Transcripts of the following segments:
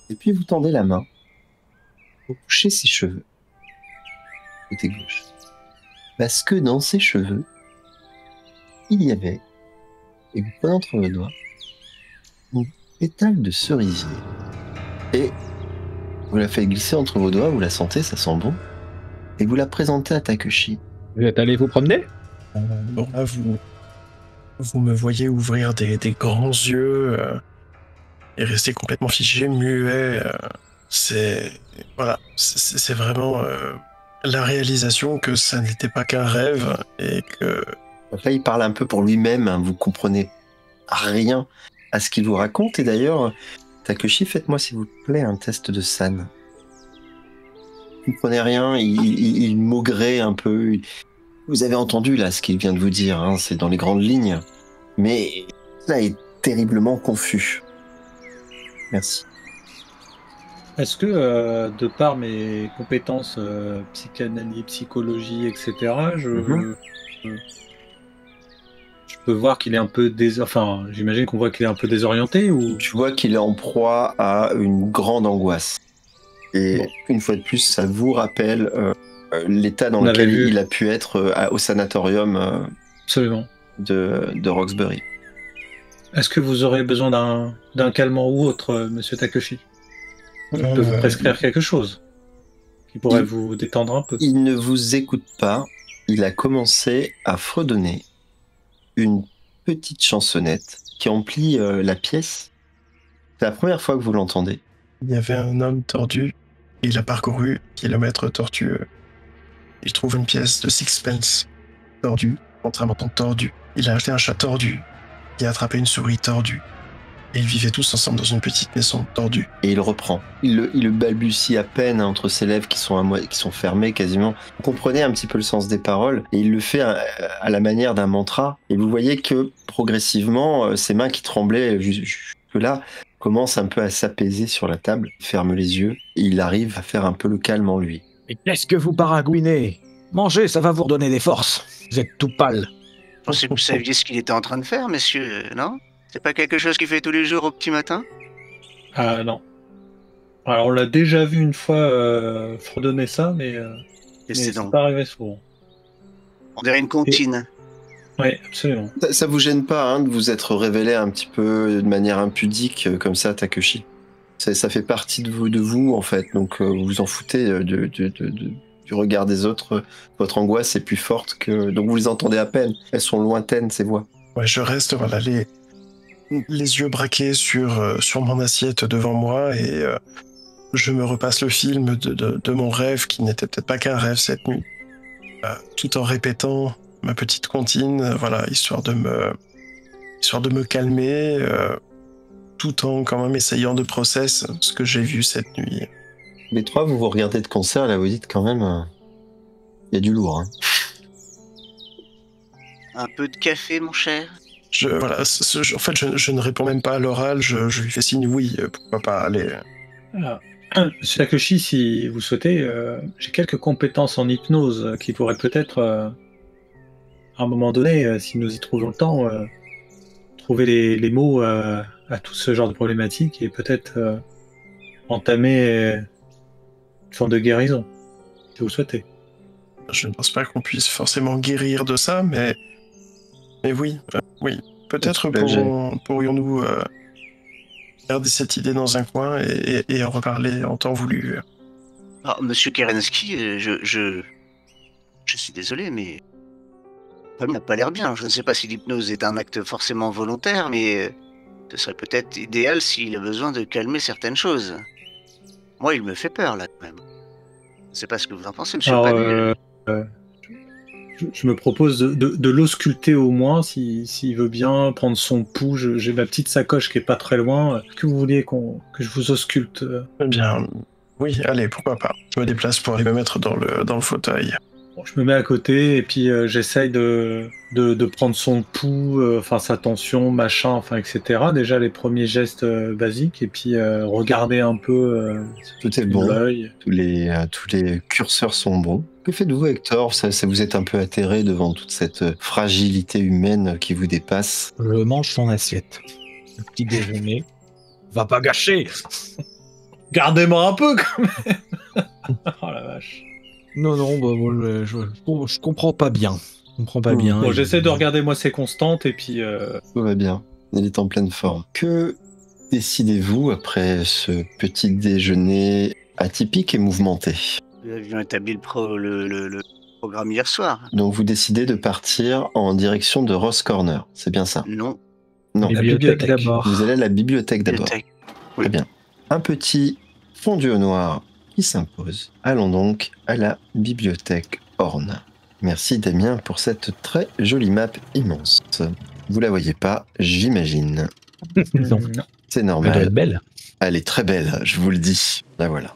Et puis vous tendez la main, vous touchez ses cheveux, côté gauche. Parce que dans ses cheveux, il y avait, et vous prenez entre vos doigts, une pétale de cerisier. Et vous la faites glisser entre vos doigts, vous la sentez, ça sent bon. Et vous la présentez à Takeshi. Vous êtes allé vous promener? Bon, là, vous me voyez ouvrir des grands yeux et rester complètement figé, muet. C'est vraiment la réalisation que ça n'était pas qu'un rêve et que... Donc là, il parle un peu pour lui-même, hein, vous comprenez rien à ce qu'il vous raconte. Et d'ailleurs, Takeshi, faites-moi s'il vous plaît un test de San. Vous ne comprenez rien, il maugrait un peu. Vous avez entendu là ce qu'il vient de vous dire, hein, c'est dans les grandes lignes. Mais cela est terriblement confus. Merci. Est-ce que, de par mes compétences psychanalyse, psychologie, etc., je peux voir qu'il est un peu enfin, j'imagine qu'on voit qu'il est un peu désorienté ou... Tu vois qu'il est en proie à une grande angoisse. Et Bon. une fois de plus, ça vous rappelle l'état dans lequel il a pu être au sanatorium Absolument. de Roxbury. Est-ce que vous aurez besoin d'un calmant ou autre, monsieur Takeshi? Je peux vous prescrire quelque chose qui pourrait vous détendre un peu. Il ne vous écoute pas. Il a commencé à fredonner une petite chansonnette qui emplit la pièce. C'est la première fois que vous l'entendez. Il y avait un homme tordu. Il a parcouru kilomètres tortueux. Il trouve une pièce de sixpence tordue, contrairement tordu. Il a acheté un chat tordu. Il a attrapé une souris tordue. Et ils vivaient tous ensemble dans une petite maison tordue. Et il reprend. Il le balbutie à peine entre ses lèvres qui sont fermées quasiment. Vous comprenez un petit peu le sens des paroles. Et il le fait à la manière d'un mantra. Et vous voyez que progressivement, ses mains qui tremblaient jusque-là commencent un peu à s'apaiser sur la table. Il ferme les yeux. Et il arrive à faire un peu le calme en lui. Mais qu'est-ce que vous baragouinez? Mangez, ça va vous redonner des forces. Vous êtes tout pâle. Je pensais que vous saviez ce qu'il était en train de faire, monsieur, non? C'est pas quelque chose qu'il fait tous les jours au petit matin? Ah non. Alors on l'a déjà vu une fois fredonner ça, mais c'est pas arrivé souvent. On dirait une comptine. Oui, absolument. Ça vous gêne pas hein, de vous être révélé un petit peu de manière impudique comme ça, Takeshi? Ça fait partie de vous en fait, donc vous vous en foutez du regard des autres. Votre angoisse est plus forte que... Donc vous les entendez à peine, elles sont lointaines ces voix. Ouais, je reste les yeux braqués sur mon assiette devant moi et je me repasse le film de mon rêve qui n'était peut-être pas qu'un rêve cette nuit. Tout en répétant ma petite comptine, voilà, histoire de me calmer, tout en quand même essayant de process ce que j'ai vu cette nuit. Les trois, vous vous regardez de concert, là vous dites quand même, il y a du lourd. Hein. Un peu de café, mon cher? En fait, je ne réponds même pas à l'oral, je lui fais signe oui, pourquoi pas, allez. Alors, monsieur Takeshi, si vous souhaitez, j'ai quelques compétences en hypnose qui pourraient peut-être, à un moment donné, si nous y trouvons le temps, trouver les mots à tout ce genre de problématiques et peut-être entamer une forme de guérison, si vous souhaitez. Je ne pense pas qu'on puisse forcément guérir de ça, mais oui, oui. Peut-être pourrions-nous garder cette idée dans un coin et en reparler en temps voulu. Ah, monsieur Kerensky, je suis désolé, mais ça n'a pas l'air bien. Je ne sais pas si l'hypnose est un acte forcément volontaire, mais ce serait peut-être idéal s'il a besoin de calmer certaines choses. Moi, il me fait peur, là, quand même. Je ne sais pas ce que vous en pensez, monsieur Padu. Je me propose de l'ausculter au moins, s'il veut bien prendre son pouls. J'ai ma petite sacoche qui est pas très loin. Est-ce que vous vouliez que je vous ausculte? Eh bien, oui, allez, pourquoi pas. Je me déplace pour aller me mettre dans le fauteuil. Bon, je me mets à côté et puis j'essaye de prendre son pouls, enfin sa tension, machin, enfin etc. Déjà les premiers gestes basiques et puis regarder un peu tout est bon. L'œil. Tous les curseurs sont bons. Que faites-vous, Hector? Ça vous êtes un peu atterré devant toute cette fragilité humaine qui vous dépasse. Je mange son assiette. Le petit déjeuner. Va pas gâcher. Gardez-moi un peu, quand même. Oh la vache. Non, je comprends pas bien. Je comprends pas bien. Bon, j'essaie de regarder, moi, ces constantes, et puis... Tout va bien. Il est en pleine forme. Que décidez-vous après ce petit déjeuner atypique et mouvementé? Nous avions établi le programme hier soir. Donc vous décidez de partir en direction de Ross Corner, c'est bien ça? Non. Non, La bibliothèque bibliothèque d'abord. vous allez à la bibliothèque d'abord. Bibliothèque. Très bien. Un petit fondu au noir qui s'impose. Allons donc à la bibliothèque Horn. Merci Damien pour cette très jolie map immense. Vous la voyez pas, j'imagine. Non. C'est Elle doit normal. être belle. Elle est très belle, je vous le dis. La voilà.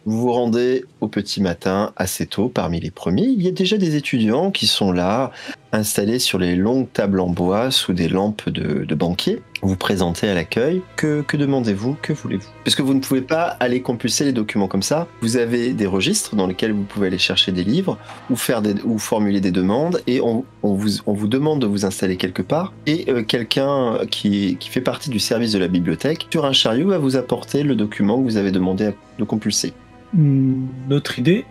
Vous vous rendez au petit matin assez tôt, parmi les premiers. Il y a déjà des étudiants qui sont là, installés sur les longues tables en bois sous des lampes de banquier. Vous vous présentez à l'accueil. Que demandez-vous? Que voulez-vous? Puisque vous ne pouvez pas aller compulser les documents comme ça. Vous avez des registres dans lesquels vous pouvez aller chercher des livres ou formuler des demandes et on vous demande de vous installer quelque part et quelqu'un qui fait partie du service de la bibliothèque sur un chariot va vous apporter le document que vous avez demandé de compulser. Notre idée,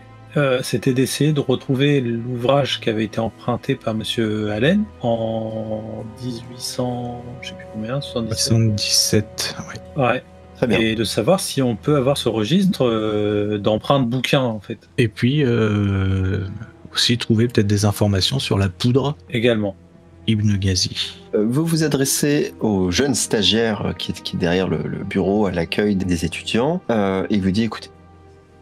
c'était d'essayer de retrouver l'ouvrage qui avait été emprunté par Monsieur Allen en 1800, je sais plus combien, 77. 77, ouais. Ouais. Très bien. Et de savoir si on peut avoir ce registre d'empreintes bouquins, en fait. Et puis, aussi trouver peut-être des informations sur la poudre Également. Ibn Ghazi. Vous vous adressez au jeune stagiaire qui est derrière le bureau à l'accueil des étudiants et il vous dit écoutez,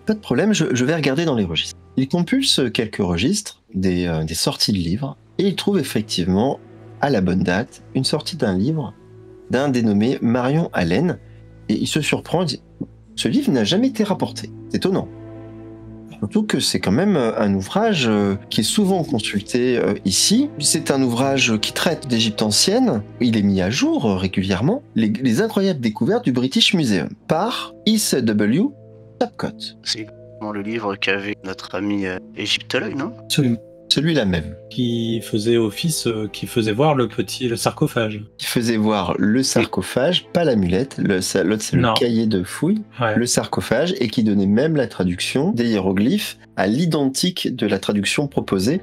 pas de problème, je vais regarder dans les registres. Il compulse quelques registres, des sorties de livres, et il trouve effectivement, à la bonne date, une sortie d'un livre d'un dénommé Marion Allen, et il se surprend, il dit « Ce livre n'a jamais été rapporté, c'est étonnant. » Surtout que c'est quand même un ouvrage qui est souvent consulté ici. C'est un ouvrage qui traite d'Égypte ancienne. Il est mis à jour régulièrement. Les incroyables découvertes du British Museum par E.W. Chapcott. C'est exactement le livre qu'avait notre ami égyptologue, non? Celui-là même. Qui faisait office, qui faisait voir le sarcophage. Qui faisait voir le sarcophage, pas l'amulette. L'autre, c'est le Non. cahier de fouille, Ouais. le sarcophage, et qui donnait même la traduction des hiéroglyphes à l'identique de la traduction proposée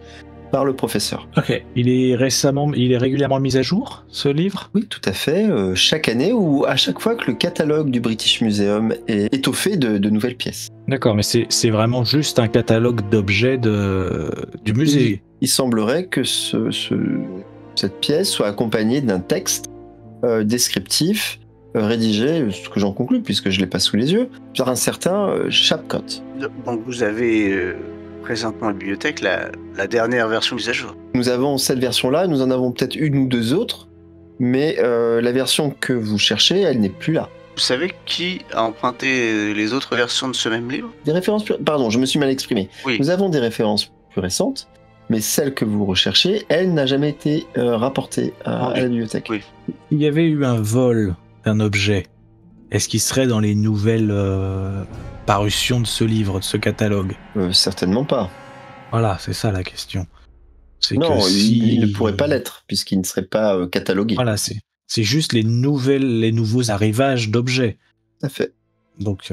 par le professeur. Ok. Il est régulièrement mis à jour, ce livre? Oui, tout à fait. Chaque année ou à chaque fois que le catalogue du British Museum est étoffé de nouvelles pièces. D'accord, mais c'est vraiment juste un catalogue d'objets du musée. Il semblerait que cette pièce soit accompagnée d'un texte descriptif rédigé, ce que j'en conclus puisque je l'ai pas sous les yeux, par un certain Chapcott. Donc vous avez présentement à la bibliothèque la dernière version mise à jour. Nous avons cette version-là, nous en avons peut-être une ou deux autres, mais la version que vous cherchez, elle n'est plus là. Vous savez qui a emprunté les autres versions de ce même livre? Des références pardon, je me suis mal exprimé. Oui. Nous avons des références plus récentes, mais celle que vous recherchez, elle n'a jamais été rapportée à la bibliothèque. Oui. Il y avait eu un vol d'un objet. Est-ce qu'il serait dans les nouvelles parutions de ce livre, de ce catalogue? Certainement pas. Voilà, c'est ça la question. C'est Non, que il ne pourrait pas l'être, puisqu'il ne serait pas catalogué. Voilà, c'est juste les nouveaux arrivages d'objets. Tout à fait. Donc,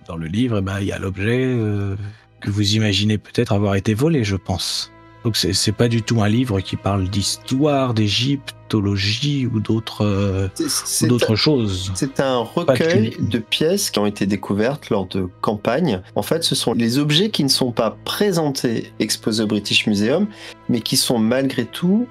dans le livre, il y a l'objet que vous imaginez peut-être avoir été volé, je pense. Donc, c'est pas du tout un livre qui parle d'histoire, d'égyptologie ou d'autres choses. C'est un recueil de pièces qui ont été découvertes lors de campagnes. En fait, ce sont les objets qui ne sont pas présentés, exposés au British Museum, mais qui sont malgré tout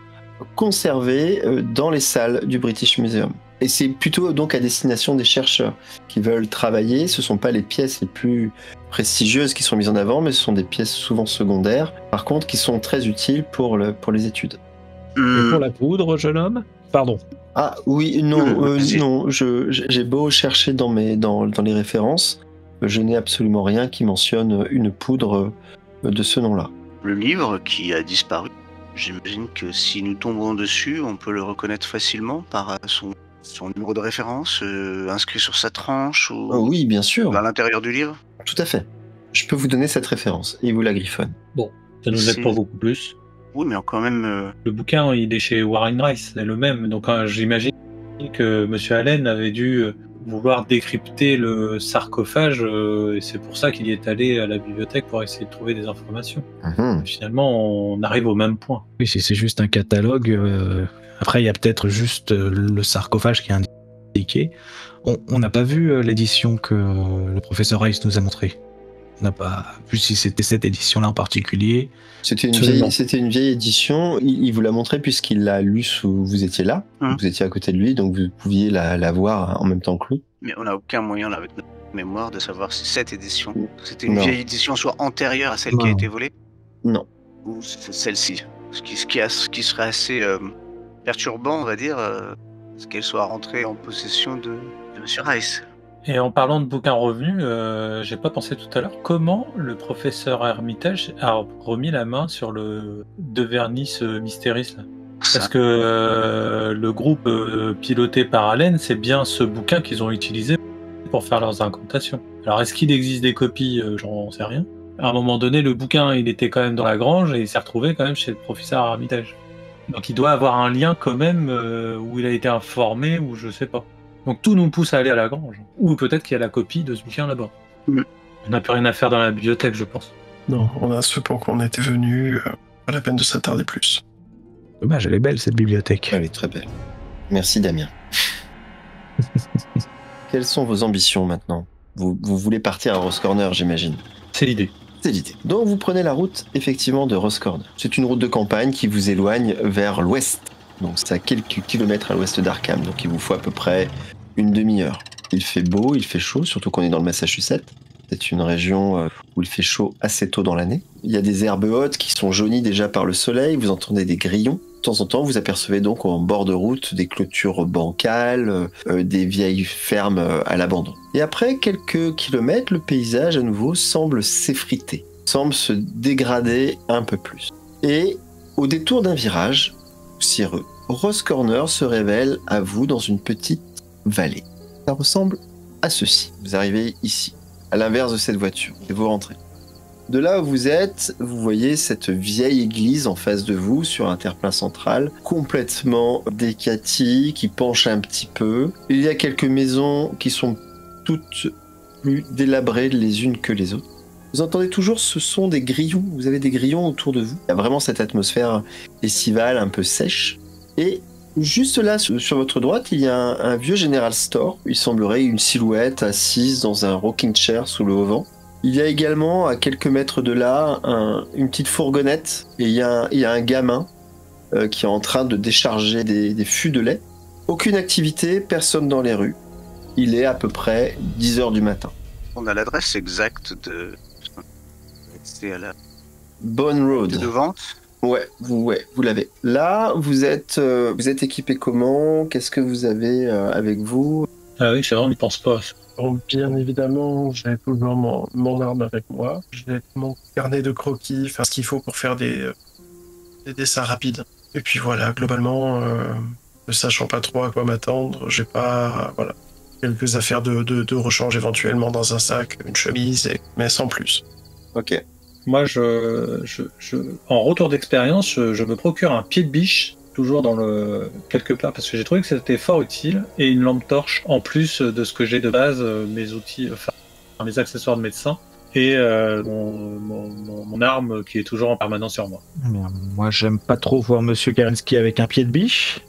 conservés dans les salles du British Museum. Et c'est plutôt donc à destination des chercheurs qui veulent travailler. Ce ne sont pas les pièces les plus prestigieuses qui sont mises en avant, mais ce sont des pièces souvent secondaires, par contre, qui sont très utiles pour les études. Et pour la poudre, jeune homme? Pardon. Ah oui, non, vas-y. non. J'ai beau chercher dans les références, je n'ai absolument rien qui mentionne une poudre de ce nom-là. Le livre qui a disparu, j'imagine que si nous tombons dessus, on peut le reconnaître facilement par son numéro de référence inscrit sur sa tranche ou Oh oui, bien sûr, à l'intérieur du livre. tout à fait. Je peux vous donner cette référence et il vous la griffonne. Ça nous aide C'est- pas beaucoup plus. Oui, mais quand même, Le bouquin, il est chez Warren Rice, c'est le même. Donc j'imagine que Monsieur Allen avait dû vouloir décrypter le sarcophage, et c'est pour ça qu'il y est allé à la bibliothèque pour essayer de trouver des informations. Finalement, on arrive au même point. Oui, si c'est juste un catalogue, après il y a peut-être juste le sarcophage qui est indiqué. On n'a pas vu l'édition que le professeur Rice nous a montrée. On n'a pas vu si c'était cette édition-là en particulier. C'était une vieille édition. Il vous l'a montré puisqu'il l'a lu sous vous étiez là. Vous étiez à côté de lui, donc vous pouviez la voir en même temps que lui. Mais on n'a aucun moyen, là, avec notre mémoire, de savoir si cette édition, c'était une vieille édition soit antérieure à celle qui a été volée. Non. Ou celle-ci. Ce qui serait assez perturbant, on va dire, c'est qu'elle soit rentrée en possession de Monsieur Rice. Et en parlant de bouquins revenus, j'ai pas pensé tout à l'heure, comment le professeur Hermitage a remis la main sur le De Vernis Mysteris là. Parce que le groupe piloté par Allen, c'est bien ce bouquin qu'ils ont utilisé pour faire leurs incantations. Alors est-ce qu'il existe des copies? J'en sais rien. À un moment donné, le bouquin, il était quand même dans la grange et il s'est retrouvé quand même chez le professeur Hermitage. Donc il doit avoir un lien quand même où il a été informé ou je sais pas. Donc tout nous pousse à aller à la grange. Ou peut-être qu'il y a la copie de ce bouquin là-bas. On n'a plus rien à faire dans la bibliothèque, je pense. Non, on a ce pour qu'on était venu, pas la peine de s'attarder plus. Dommage, elle est belle cette bibliothèque. Elle est très belle. Merci Damien. Quelles sont vos ambitions maintenant? Vous voulez partir à Rose Corner, j'imagine. C'est l'idée. C'est l'idée. Donc vous prenez la route effectivement de Rose Corner. C'est une route de campagne qui vous éloigne vers l'ouest. Donc c'est à quelques kilomètres à l'ouest d'Arkham. Donc il vous faut à peu près une demi-heure. Il fait beau, il fait chaud, surtout qu'on est dans le Massachusetts. C'est une région où il fait chaud assez tôt dans l'année. Il y a des herbes hautes qui sont jaunies déjà par le soleil. Vous entendez des grillons. De temps en temps, vous apercevez donc en bord de route des clôtures bancales, des vieilles fermes à l'abandon. Et après quelques kilomètres, le paysage à nouveau semble s'effriter, semble se dégrader un peu plus. Et au détour d'un virage poussiéreux, Rose Corner se révèle à vous dans une petite vallée. Ça ressemble à ceci. Vous arrivez ici, à l'inverse de cette voiture, et vous rentrez. De là où vous êtes, vous voyez cette vieille église en face de vous, sur un terre-plein central, complètement décatie, qui penche un petit peu. Il y a quelques maisons qui sont toutes plus délabrées les unes que les autres. Vous entendez toujours, ce sont des grillons, vous avez des grillons autour de vous. Il y a vraiment cette atmosphère estivale, un peu sèche. Et juste là, sur votre droite, il y a un vieux General Store. Il semblerait une silhouette assise dans un rocking chair sous le haut vent. Il y a également, à quelques mètres de là, une petite fourgonnette. Et il y a un gamin qui est en train de décharger des fûts de lait. Aucune activité, personne dans les rues. Il est à peu près 10h du matin. On a l'adresse exacte de... C'est à la... Bonne Road. De vente. Ouais, vous l'avez. Là, vous êtes équipé comment? Qu'est-ce que vous avez avec vous? Ah oui, c'est vrai, on n'y pense pas. Bon, bien évidemment, j'ai toujours mon arme avec moi. J'ai mon carnet de croquis, enfin ce qu'il faut pour faire des dessins rapides. Et puis voilà, globalement, ne sachant pas trop à quoi m'attendre, j'ai pas... Voilà. Quelques affaires de rechange éventuellement dans un sac, une chemise, mais sans plus. Ok. Moi, en retour d'expérience, je me procure un pied de biche, toujours dans quelque part, parce que j'ai trouvé que c'était fort utile, et une lampe torche, en plus de ce que j'ai de base, mes outils, enfin, mes accessoires de médecin, et mon arme qui est toujours en permanence sur moi. Moi, j'aime pas trop voir Monsieur Kerensky avec un pied de biche.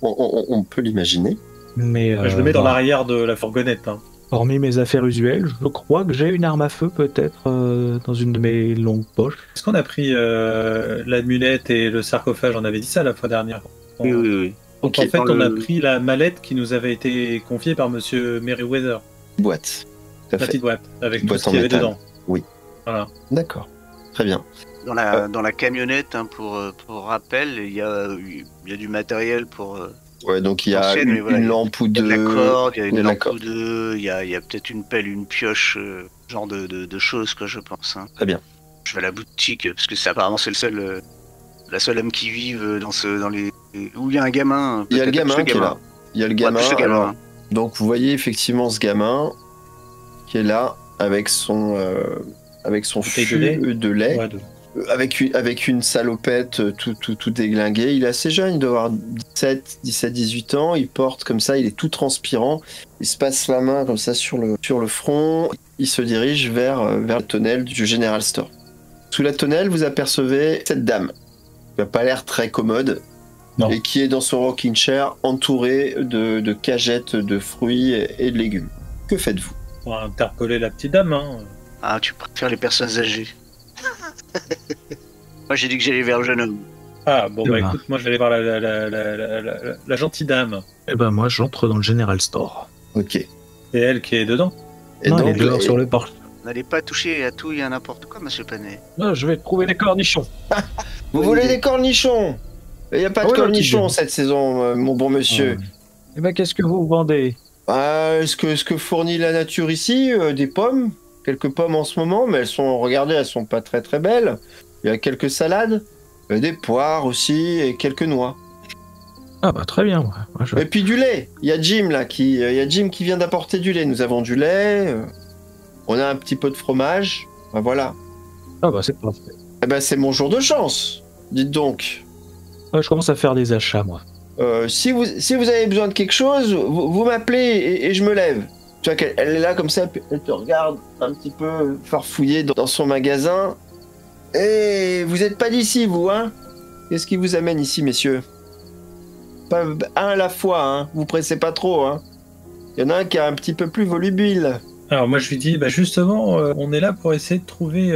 On peut l'imaginer. Mais je le mets dans l'arrière de la fourgonnette. Hein. Hormis mes affaires usuelles, je crois que j'ai une arme à feu peut-être dans une de mes longues poches. Est-ce qu'on a pris l'amulette et le sarcophage? On avait dit ça la fois dernière. Oui. Donc en fait, on a pris la mallette qui nous avait été confiée par Monsieur Merryweather. Boîte. La petite boîte, avec boîte tout ce qu'il y avait dedans. Oui. Voilà. D'accord. Très bien. Dans la camionnette, hein, pour rappel, il y a du matériel pour... Ouais, donc il y a une lampe ou deux. Il y a de la corde, il y a une lampe ou deux, il y a peut-être une pelle, une pioche, genre de choses, quoi, je pense. Hein. Très bien. Je vais à la boutique, parce que apparemment c'est la seule âme qui vive dans les... Où il y a un gamin. Il y a le gamin qui est là. Il y a le gamin. Ouais, alors, donc vous voyez effectivement ce gamin qui est là avec son fût de lait. Ouais, avec une salopette tout déglingué. Il est assez jeune, il doit avoir 17-18 ans. Il porte comme ça, il est tout transpirant. Il se passe la main comme ça sur le front. Il se dirige vers la tonnelle du General Store. Sous la tonnelle, vous apercevez cette dame qui n'a pas l'air très commode. Non. Et qui est dans son rocking chair entourée de cagettes de fruits et de légumes. Que faites-vous? On va interpeller la petite dame. Hein. Ah, tu préfères les personnes âgées. Moi, j'ai dit que j'allais vers le jeune homme. Ah, bon, bah Demain. écoute, moi je vais aller voir la gentille dame. Eh ben moi, j'entre dans le General Store. Ok. Et elle qui est dedans. Et Non, donc, il est dehors sur le porche. N'allez pas toucher à tout et à n'importe quoi, monsieur Panet. Non, je vais trouver des cornichons. vous voulez des cornichons? Il n'y a pas de Ah oui, cornichons petit cette saison, mon bon monsieur. Eh ben, qu'est-ce que vous vendez? Ce que fournit la nature ici, des pommes, quelques pommes en ce moment, mais regardez, elles sont pas très très belles. Il y a quelques salades, des poires aussi et quelques noix. Ah bah très bien. Moi, je... Et puis du lait. Il y a Jim là il y a Jim qui vient d'apporter du lait. Nous avons du lait, on a un petit peu de fromage. Ben voilà. Ah bah c'est parfait. Eh ben c'est mon jour de chance. Dites donc. Ouais, je commence à faire des achats, moi. Si vous avez besoin de quelque chose, vous m'appelez et je me lève. Tu vois qu'elle est là comme ça, puis elle te regarde un petit peu farfouiller dans son magasin. Et vous êtes pas d'ici, vous, hein? Qu'est-ce qui vous amène ici, messieurs? Pas un à la fois, hein? Vous pressez pas trop, hein? Il y en a un qui est un petit peu plus volubile. Alors moi je lui dis, bah justement, on est là pour essayer de trouver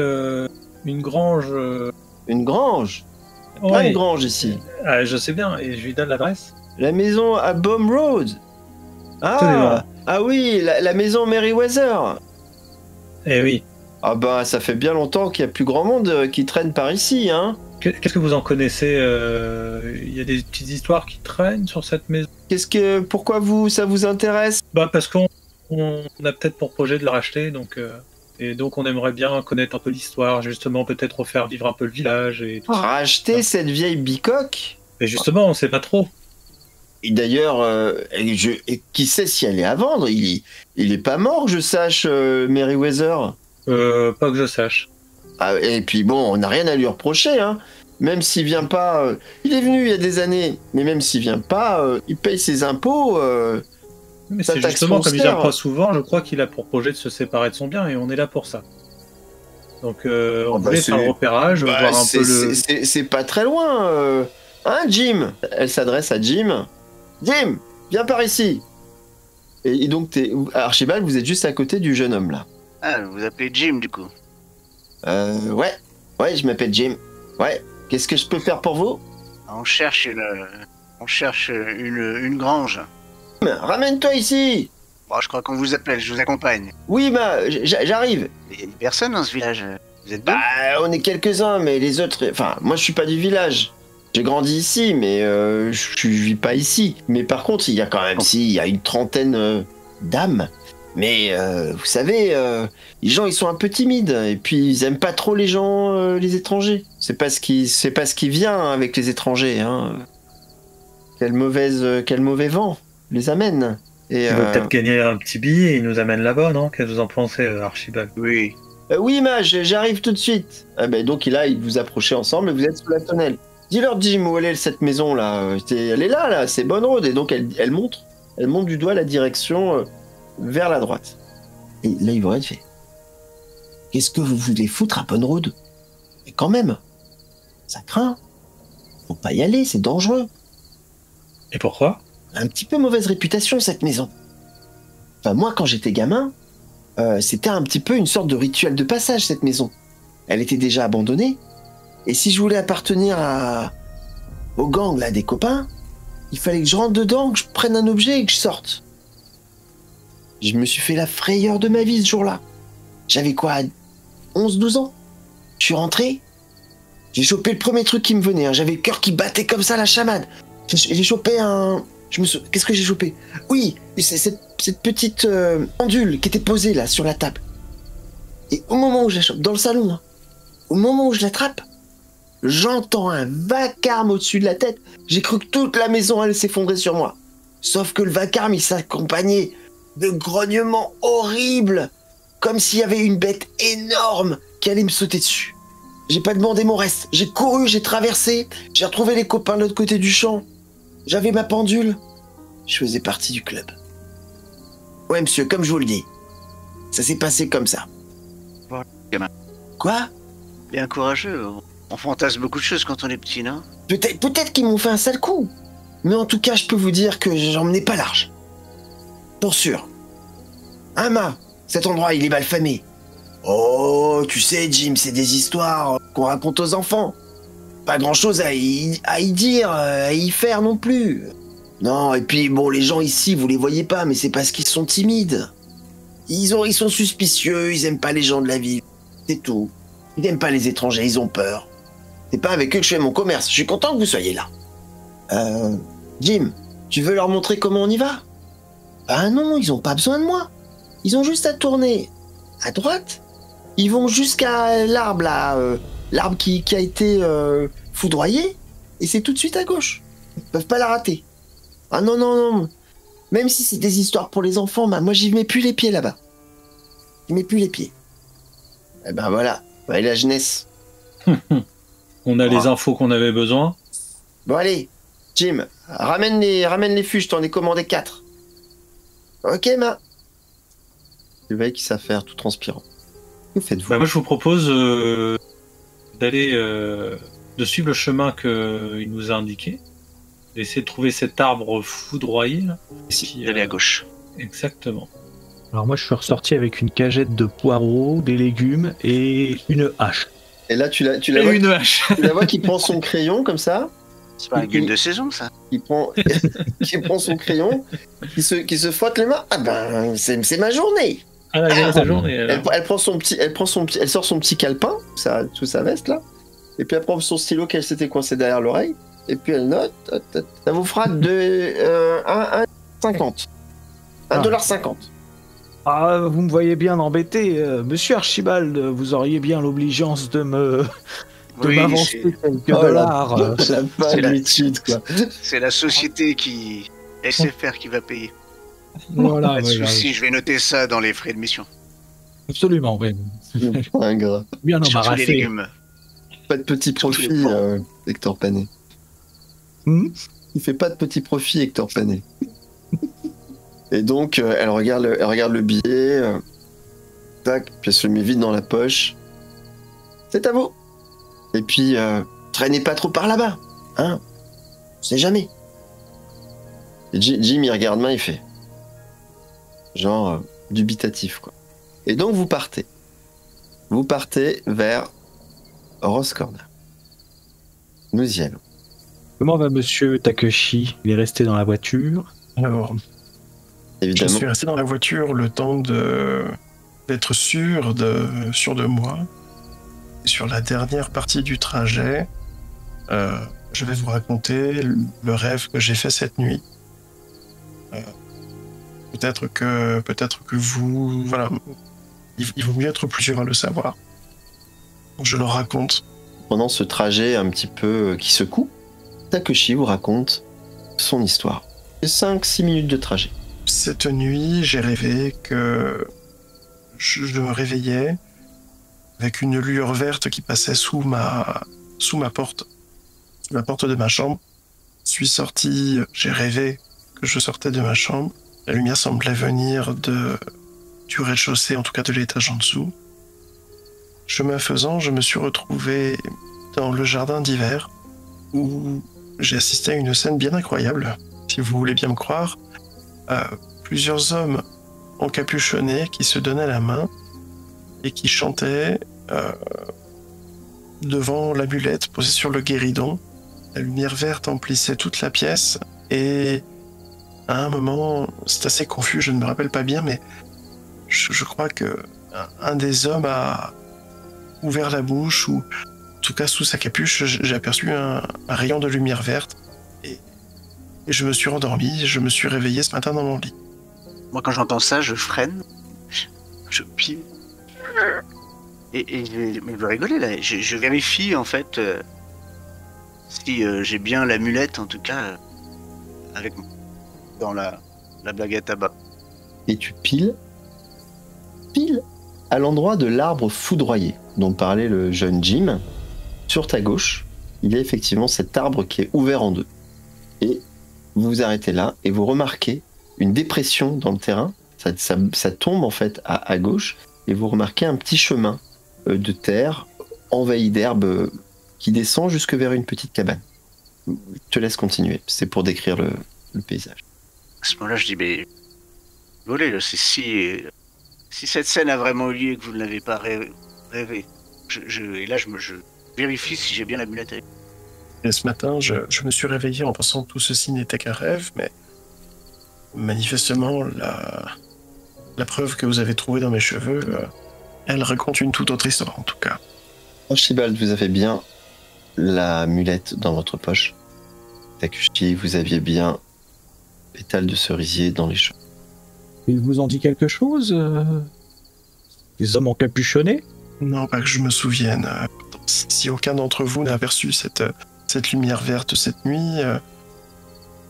une grange. Une grange? Plein Ouais. de granges ici. Ah, je sais bien, et je lui donne l'adresse. La maison à Baum Road. Absolument. Ah oui, la maison Merryweather. Eh oui. Ah bah ça fait bien longtemps qu'il y a plus grand monde qui traîne par ici, hein. Qu'est-ce que vous en connaissez? Il y a des petites histoires qui traînent sur cette maison. Pourquoi ça vous intéresse? Bah parce qu'on a peut-être pour projet de la racheter, donc et donc on aimerait bien connaître un peu l'histoire, justement peut-être refaire vivre un peu le village et tout. Racheter cette vieille bicoque? Et justement, on sait pas trop. Et d'ailleurs, qui sait si elle est à vendre? Il est pas mort, que je sache, Merryweather. Pas que je sache. Ah, et puis bon, on n'a rien à lui reprocher, hein. Même s'il vient pas, il est venu il y a des années, mais même s'il vient pas, il paye ses impôts. Mais Ça c'est taxe justement comme il vient foncière. pas souvent, je crois qu'il a pour projet de se séparer de son bien et on est là pour ça. Donc on bah, voulait c'est- faire le repérage, Bah, voir un peu le. c'est pas très loin, hein, Jim? Elle s'adresse à Jim. Jim, viens par ici. Et donc, Archibald, vous êtes juste à côté du jeune homme là. Ah, vous vous appelez Jim, du coup. Ouais, je m'appelle Jim. Ouais, qu'est-ce que je peux faire pour vous? On cherche une grange. Ramène-toi ici. Bon, je crois qu'on vous appelle, je vous accompagne. Oui, j'arrive. Il y a des personnes dans ce village. Vous êtes deux? Bah, on est quelques-uns, mais les autres... Enfin, moi, je suis pas du village. J'ai grandi ici, mais je vis pas ici. Mais par contre, il y a quand même, il y a une trentaine d'âmes. Mais vous savez, les gens, ils sont un peu timides. Et puis, ils aiment pas trop les gens, les étrangers. C'est pas ce qui vient avec les étrangers. Hein. Quel mauvais vent les amène. Et, Il veut peut-être gagner un petit billet et il nous amène là-bas, non? Qu'est-ce que vous en pensez, Archibald? Oui. oui, mage, j'arrive tout de suite. Ah ben, donc, là, il vous approchez ensemble et vous êtes sous la tonnelle. Dis-leur, Jim, où elle est cette maison là? Elle est là, c'est Bonne Road. Et donc elle montre du doigt la direction vers la droite. Et là, il vous fait: qu'est-ce que vous voulez foutre à Bonne Road? Mais quand même, ça craint. Faut pas y aller, c'est dangereux. Et pourquoi? Un petit peu mauvaise réputation cette maison. Enfin, moi, quand j'étais gamin, c'était un petit peu une sorte de rituel de passage cette maison. Elle était déjà abandonnée. Et si je voulais appartenir au gang là des copains, il fallait que je rentre dedans, que je prenne un objet et que je sorte. Je me suis fait la frayeur de ma vie ce jour-là. J'avais quoi, 11-12 ans? Je suis rentré, j'ai chopé le premier truc qui me venait. Hein. J'avais le cœur qui battait comme ça, la chamade. J'ai chopé un... Qu'est-ce que j'ai chopé? Oui, c'est cette petite pendule qui était posée là sur la table. Et au moment où je la chope, dans le salon, hein, au moment où je l'attrape, j'entends un vacarme au-dessus de la tête. J'ai cru que toute la maison allait s'effondrer sur moi. Sauf que le vacarme, il s'accompagnait de grognements horribles, comme s'il y avait une bête énorme qui allait me sauter dessus. J'ai pas demandé mon reste. J'ai couru, j'ai traversé. J'ai retrouvé les copains de l'autre côté du champ. J'avais ma pendule. Je faisais partie du club. Ouais, monsieur, comme je vous le dis. Ça s'est passé comme ça. Voilà, gamin. Quoi? Bien courageux. On fantasme beaucoup de choses quand on est petit, non? Peut-être qu'ils m'ont fait un sale coup. Mais en tout cas, je peux vous dire que j'en menais pas large. Pour sûr. Hein, Ma? Cet endroit, il est malfamé. Oh, tu sais, Jim, c'est des histoires qu'on raconte aux enfants. Pas grand-chose à y dire, à y faire non plus. Non, et puis, bon, les gens ici, vous les voyez pas, mais c'est parce qu'ils sont timides. Ils sont suspicieux, ils aiment pas les gens de la ville. C'est tout. Ils n'aiment pas les étrangers, ils ont peur. C'est pas avec eux que je fais mon commerce. Je suis content que vous soyez là. Jim, tu veux leur montrer comment on y va? Ah non, ils ont pas besoin de moi. Ils ont juste à tourner à droite. Ils vont jusqu'à l'arbre là, l'arbre qui a été foudroyé, et c'est tout de suite à gauche. Ils peuvent pas la rater. Ah non, non, non. Même si c'est des histoires pour les enfants, moi j'y mets plus les pieds là-bas. J'y mets plus les pieds. Eh ben voilà, ouais, la jeunesse. On a les infos qu'on avait besoin. Bon allez, Jim, ramène les fûts, je t'en ai commandé 4. Ok, Ma. Le mec qui sait faire tout transpirant. Que faites-vous? Bah moi je vous propose d'aller de suivre le chemin qu'il nous a indiqué, d'essayer de trouver cet arbre foudroyé là. Si, d'aller à gauche. Exactement. Alors moi je suis ressorti avec une cagette de poireaux, des légumes et une hache. Et là, tu la Et vois, une hache. tu la vois qui prend son crayon comme ça, C'est pas un légume de saison, ça. qui prend son crayon, qui se frotte les mains. Ah ben, c'est ma journée. Ah la gueule de sa journée. Elle sort son petit calepin, sous sa veste là, et puis elle prend son stylo qu'elle s'était coincé derrière l'oreille, et puis elle note. Ça vous fera de 1,50. $1,50. Ah, vous me voyez bien embêté, monsieur Archibald, vous auriez bien l'obligeance de Oui, m'avancer c'est- quelques Oh là. dollars. La C'est la- habitude, quoi. C'est la société qui SFR qui va payer. Voilà, Pas de voilà. souci, je vais noter ça dans les frais de mission. Absolument, oui. Ingrat. Bien Surtout les embarrassé. légumes. Pas de petit Surtout les profit, porcs. Hector Panet. Hmm. Il fait pas de petit profit, Hector Panet. Et donc, elle regarde le billet, tac, puis elle se le met vite dans la poche. C'est à vous. Et puis, traînez pas trop par là-bas, hein. On sait jamais. Et Jim, il regarde main, il fait. Genre, dubitatif, quoi. Et donc, vous partez. Vous partez vers Rose Corner. Nous y allons. Comment va monsieur Takeshi? Il est resté dans la voiture. Alors, je Évidemment. suis resté dans la voiture le temps d'être sûr de moi. Et sur la dernière partie du trajet, je vais vous raconter le rêve que j'ai fait cette nuit. Peut-être que vous... Voilà, il vaut mieux être plusieurs à le savoir. Je le raconte. Pendant ce trajet un petit peu qui secoue, Takeshi vous raconte son histoire. 5-6 minutes de trajet. Cette nuit, j'ai rêvé que je me réveillais avec une lueur verte qui passait sous ma porte, sous la porte de ma chambre. Je suis sorti, j'ai rêvé que je sortais de ma chambre. La lumière semblait venir du rez-de-chaussée, en tout cas de l'étage en dessous. Chemin faisant, je me suis retrouvé dans le jardin d'hiver où j'ai assisté à une scène bien incroyable, si vous voulez bien me croire. Plusieurs hommes encapuchonnés qui se donnaient la main et qui chantaient devant l'amulette posée sur le guéridon. La lumière verte emplissait toute la pièce et à un moment, c'est assez confus, je ne me rappelle pas bien, mais je crois que un des hommes a ouvert la bouche ou en tout cas sous sa capuche, j'ai aperçu un rayon de lumière verte et je me suis rendormi, je me suis réveillé ce matin dans mon lit. Moi, quand j'entends ça, je freine, je pile. Mais je vais rigoler là. Je vérifie en fait si j'ai bien l'amulette, en tout cas, avec moi, dans la blague à tabac. Et tu piles à l'endroit de l'arbre foudroyé dont parlait le jeune Jim. sur ta gauche, il y a effectivement cet arbre qui est ouvert en deux. Et vous vous arrêtez là et vous remarquez une dépression dans le terrain. Ça tombe en fait à gauche et vous remarquez un petit chemin de terre envahi d'herbe qui descend jusque vers une petite cabane. Je te laisse continuer, c'est pour décrire le paysage. À ce moment-là, je dis, mais... Volez, là, c'est si cette scène a vraiment eu lieu et que vous ne l'avez pas rêvé, et là, je vérifie si j'ai bien l'amulette avec. Et ce matin, je me suis réveillé en pensant que tout ceci n'était qu'un rêve, mais manifestement, la preuve que vous avez trouvée dans mes cheveux, elle raconte une toute autre histoire, en tout cas. Archibald, vous avez bien l'amulette dans votre poche. Takushi, vous aviez bien pétale de cerisier dans les cheveux. Il vous en dit quelque chose Les hommes encapuchonnés? Non, pas que je me souvienne. Si aucun d'entre vous n'a aperçu cette lumière verte cette nuit,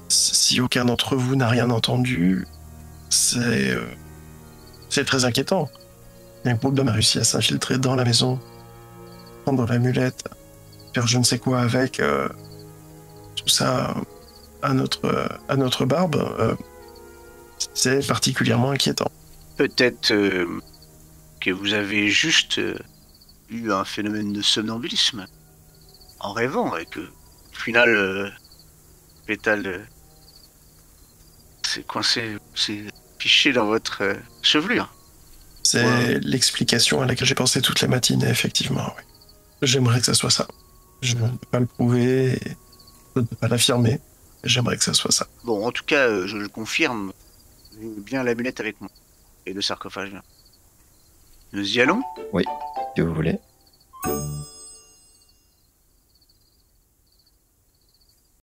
si aucun d'entre vous n'a rien entendu, c'est très inquiétant. Un groupe d'hommes a réussi à s'infiltrer dans la maison, prendre l'amulette, faire je ne sais quoi avec tout ça à notre barbe. C'est particulièrement inquiétant. Peut-être que vous avez juste eu un phénomène de somnambulisme en rêvant et que, au final, Pétale s'est coincé, s'est fiché dans votre chevelure. C'est l'explication à laquelle j'ai pensé toute la matinée, effectivement. Oui. J'aimerais que ça soit ça. Je ne peux pas le prouver, et je ne peux pas l'affirmer. J'aimerais que ça soit ça. Bon, en tout cas, je le confirme, j'ai bien l'amulette avec moi et le sarcophage. Nous y allons? Si vous voulez.